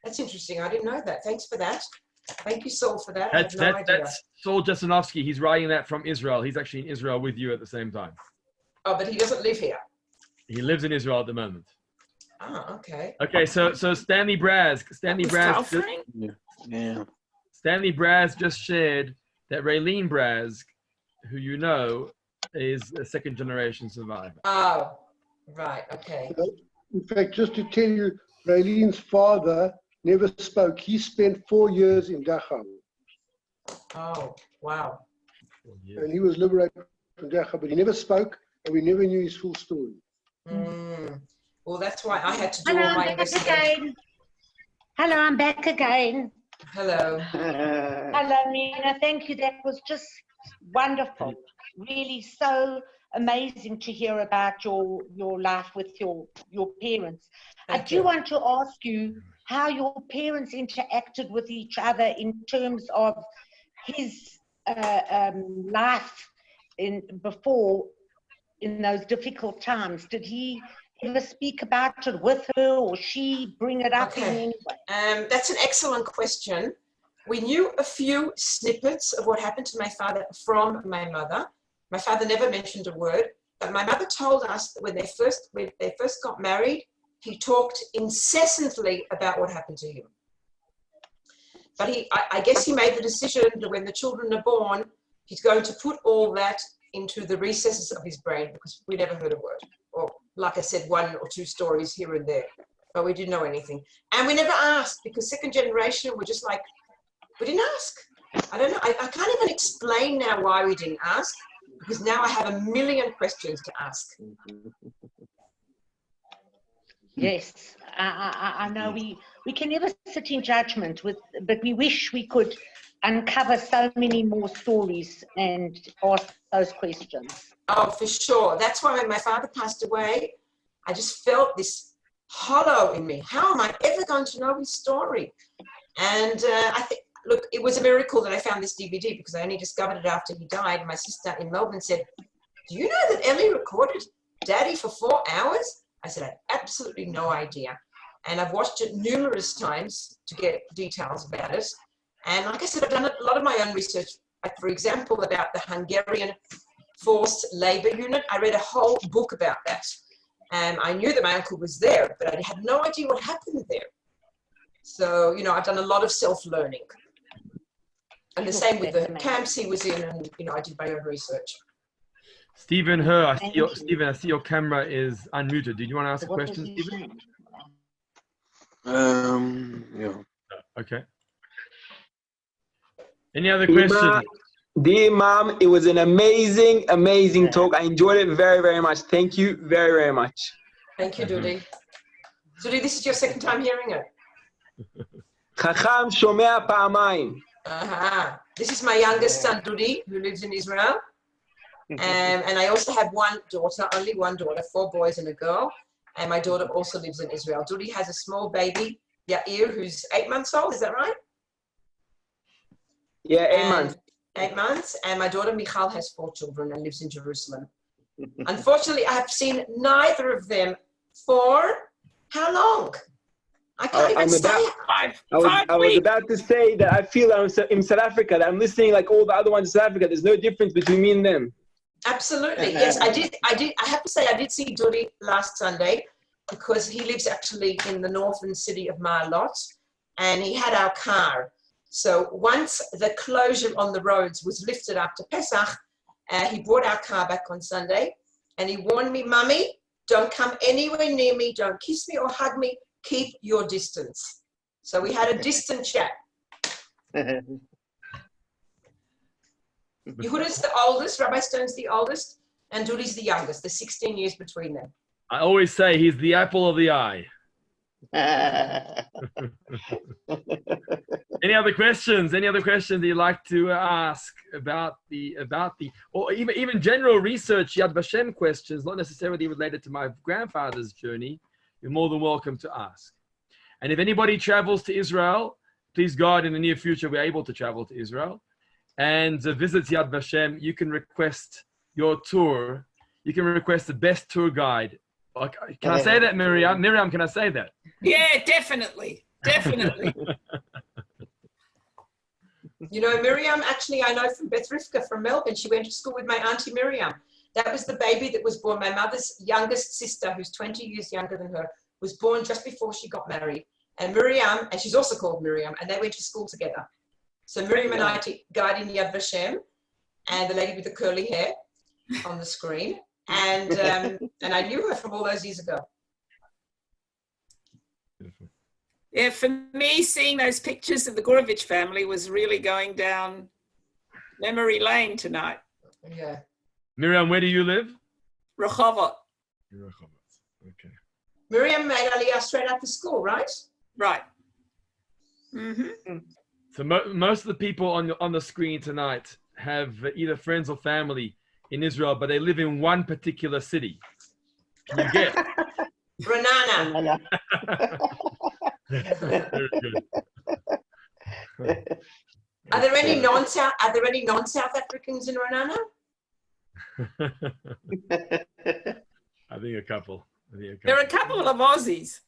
That's interesting. I didn't know that. Thanks for that. Thank you, Saul, for that. That's Saul Jasanovsky. He's writing that from Israel. He's actually in Israel with you at the same time. Oh, but he doesn't live here. He lives in Israel at the moment. Okay. Okay, so Stanley Braz. Stanley Braz just shared that Raylene Braz, who you know, is a second generation survivor. Oh, right. Okay. In fact, just to tell you, Raylene's father never spoke. He spent 4 years in Dachau. Oh, wow. Yeah. And he was liberated from Dachau, but he never spoke, and we never knew his full story. Well, that's why I had to do all my investigation. Hello, I'm back again. Hello. Hello, Mina. Thank you. That was just wonderful. Really so amazing to hear about your life with your parents. I do want to ask you how your parents interacted with each other in terms of his life before in those difficult times. Did he ever speak about it with her, or she bring it up in any way? That's an excellent question. We knew a few snippets of what happened to my father from my mother. My father never mentioned a word, but my mother told us that when they first got married, he talked incessantly about what happened to him. But I guess he made the decision that when the children are born, he's going to put all that into the recesses of his brain because we never heard a word. Or, like I said, 1 or 2 stories here and there, but we didn't know anything. And we never asked because second generation were just like, we didn't ask. I don't know. I can't even explain now why we didn't ask because now I have a million questions to ask. Yes, I know we can never sit in judgment but we wish we could uncover so many more stories and ask those questions. Oh, for sure. That's why when my father passed away, I just felt this hollow in me. How am I ever going to know his story? And I think, look, it was a miracle that I found this DVD because I only discovered it after he died. My sister in Melbourne said, do you know that Ellie recorded Daddy for 4 hours? I said, I had absolutely no idea. And I've watched it numerous times to get details about it. And like I said, I've done a lot of my own research. Like, for example, about the Hungarian forced labor unit. I read a whole book about that. And I knew that my uncle was there, but I had no idea what happened there. So, you know, I've done a lot of self-learning. And the same with the camps he was in, and, you know, I did my own research. Stephen Stephen, I see your camera is unmuted. Did you want to ask a question, Stephen? Yeah. Okay. Any other questions? Dear Mom, it was an amazing talk. I enjoyed it very, very much. Thank you very, very much. Thank you, Dudi. Dudi, this is your second time hearing it. Chacham shomea pa'amayim. This is my youngest son, Dudi, who lives in Israel. And I also have one daughter, only one daughter, 4 boys and a girl. And my daughter also lives in Israel. Dudi has a small baby, Yair, who's 8 months old. Is that right? Yeah, 8 months. 8 months. And my daughter, Michal, has 4 children and lives in Jerusalem. Unfortunately, I have seen neither of them for how long? I can't even say. I was about to say that I feel I'm in South Africa, that I'm listening like all the other ones in South Africa. There's no difference between me and them. Absolutely. Yes, I did. I have to say, I did see Dudi last Sunday because he lives actually in the northern city of Ma'alot, and he had our car. So once the closure on the roads was lifted after Pesach, he brought our car back on Sunday, and he warned me, Mummy, don't come anywhere near me, don't kiss me or hug me, keep your distance. So we had a distant chat. Yehuda's the oldest, Rabbi Stone's the oldest, and Dudi's the youngest. There's 16 years between them. I always say he's the apple of the eye. Any other questions? Any other questions that you'd like to ask about the, or even general research, Yad Vashem questions, not necessarily related to my grandfather's journey? You're more than welcome to ask. And if anybody travels to Israel, please God, in the near future, we're able to travel to Israel and visits Yad Vashem, you can request your tour. You can request the best tour guide. Can I say that, Miriam? Miriam, can I say that? Yeah, definitely. Definitely. You know, Miriam, actually, I know from Beth Rivka from Melbourne. She went to school with my auntie Miriam. That was the baby that was born. My mother's youngest sister, who's 20 years younger than her, was born just before she got married. And Miriam, and she's also called Miriam, and they went to school together. So Miriam and I guiding Yad Vashem, and the lady with the curly hair on the screen. And I knew her from all those years ago. Yeah, for me, seeing those pictures of the Gorovich family was really going down memory lane tonight. Yeah. Miriam, where do you live? Rehovot. Okay. Miriam made Aliyah straight after school, right? Right. Mm-hmm. So most of the people on the screen tonight have either friends or family in Israel, but they live in one particular city. Can you get? Renana. Very good. Are there any non-South Africans in Renana? I think a couple. There are a couple of Aussies.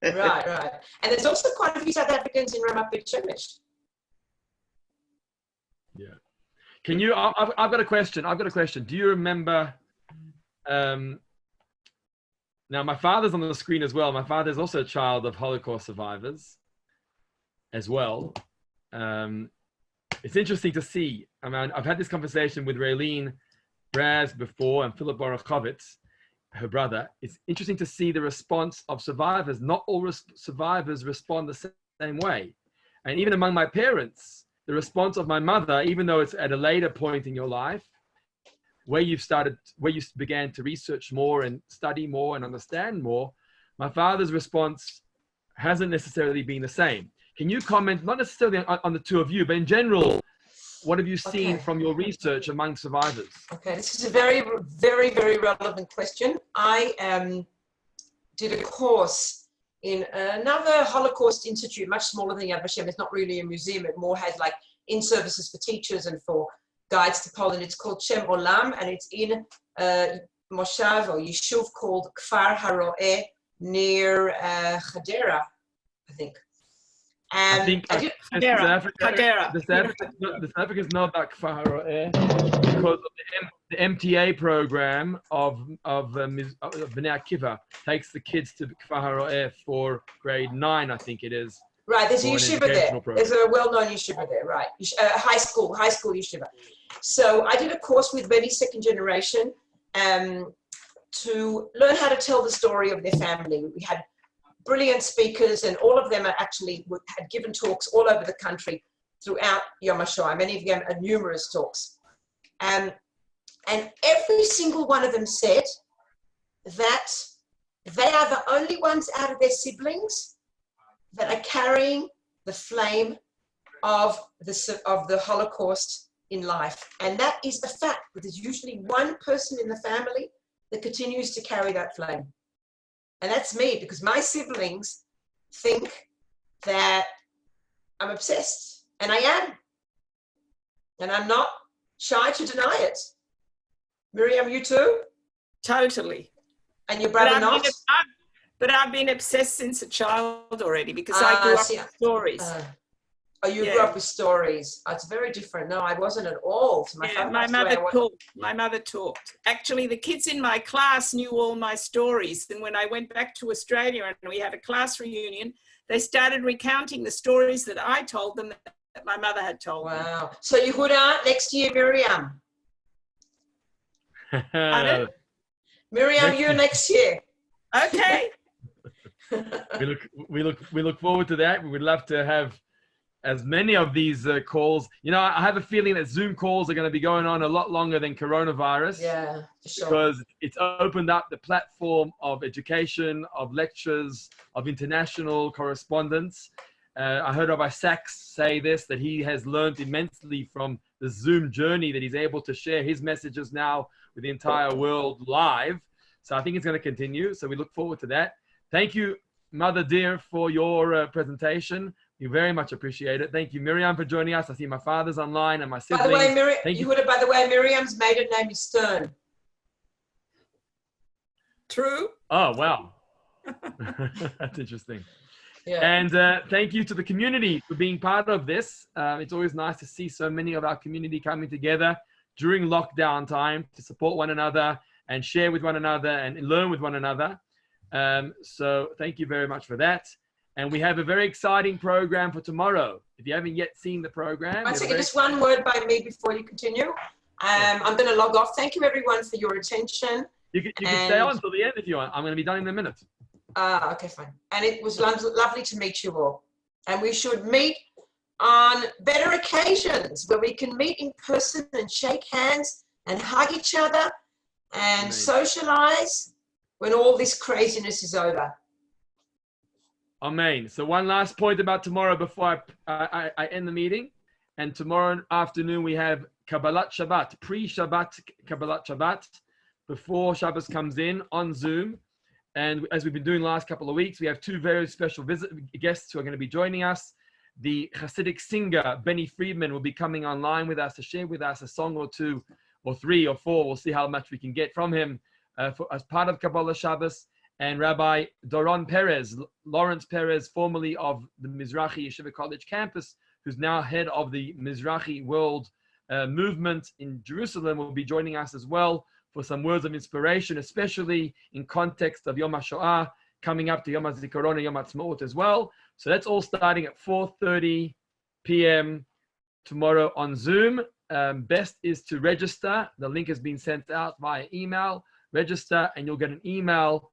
Right. And there's also quite a few South Africans in Ramat Beit Shemesh. Yeah. Can you? I've got a question. Do you remember? Now, my father's on the screen as well. My father's also a child of Holocaust survivors, as well. It's interesting to see. I mean, I've had this conversation with Raylene Raz before and Philip Borachowitz, her brother, it's interesting to see the response of survivors. Not all survivors respond the same way. And even among my parents, the response of my mother, even though it's at a later point in your life, where you began to research more and study more and understand more, my father's response hasn't necessarily been the same. Can you comment, not necessarily on the two of you, but in general, what have you seen from your research among survivors? Okay, this is a very, very, very relevant question. I did a course in another Holocaust institute, much smaller than Yad Vashem. It's not really a museum. It more has like in-services for teachers and for guides to Poland. It's called Shem Olam, and it's in Moshav or Yishuv called Kfar Haroeh near Hadera, I think. I think I did, the South Africans know about Kfar Haroeh because of the MTA program of Bnei Akiva takes the kids to Kfar Haroeh for grade 9, I think it is. Right, there's a yeshiva there. There's a well-known yeshiva there, right? High school yeshiva. So I did a course with many second generation to learn how to tell the story of their family. We had brilliant speakers, and all of them had given talks all over the country throughout Yom HaShoah. Many of them had numerous talks. And every single one of them said that they are the only ones out of their siblings that are carrying the flame of the Holocaust in life. And that is a fact. There's usually one person in the family that continues to carry that flame. And that's me, because my siblings think that I'm obsessed, and I am. And I'm not shy to deny it. Miriam, you too? Totally. And your brother not? But I've been obsessed since a child already, because I grew up with stories. You grew up with stories. It's very different. No, I wasn't at all. My mother talked. Actually, the kids in my class knew all my stories. And when I went back to Australia and we had a class reunion, they started recounting the stories that I told them that my mother had told me. Wow. So Yehuda, next year, Miriam. Miriam, you next year. Okay. we look forward to that. We would love to have as many of these calls. You know, I have a feeling that Zoom calls are going to be going on a lot longer than coronavirus. Yeah, sure. Because it's opened up the platform of education, of lectures, of international correspondence. I heard Rabbi Sachs say this, that he has learned immensely from the Zoom journey, that he's able to share his messages now with the entire world live. So I think it's going to continue. So we look forward to that. Thank you, Mother dear, for your presentation. We very much appreciate it. Thank you, Miriam, for joining us. I see my father's online and my siblings. By the way, Miriam's maiden name is Stern. True. Oh, wow. That's interesting. Yeah. And thank you to the community for being part of this. It's always nice to see so many of our community coming together during lockdown time to support one another and share with one another and learn with one another. So thank you very much for that. And we have a very exciting program for tomorrow. If you haven't yet seen the program. One second, just one word by me before you continue. I'm going to log off. Thank you, everyone, for your attention. You can stay on until the end if you want. I'm going to be done in a minute. Okay, fine. And it was lovely to meet you all. And we should meet on better occasions where we can meet in person and shake hands and hug each other and socialize when all this craziness is over. Amen. So one last point about tomorrow before I end the meeting. And tomorrow afternoon we have Kabbalat Shabbat, pre-Shabbat Kabbalat Shabbat, before Shabbos comes in on Zoom. And as we've been doing the last couple of weeks, we have two very special guests who are going to be joining us. The Hasidic singer, Benny Friedman, will be coming online with us to share with us a song or two, or three or four. We'll see how much we can get from him as part of Kabbalah Shabbos. And Rabbi Doron Perez, Lawrence Perez, formerly of the Mizrahi Yeshiva College campus, who's now head of the Mizrahi World Movement in Jerusalem, will be joining us as well for some words of inspiration, especially in context of Yom HaShoah, coming up to Yom HaZikaron and Yom HaTzmaut as well. So that's all starting at 4:30 p.m. tomorrow on Zoom. best is to register. The link has been sent out via email. Register, and you'll get an email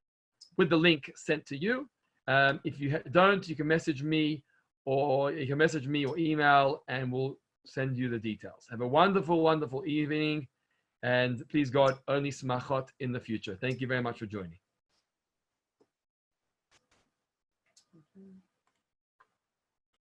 with the link sent to you. If you don't, you can message me or email, and we'll send you the details. Have a wonderful, wonderful evening, and please God, only smachot in the future. Thank you very much for joining.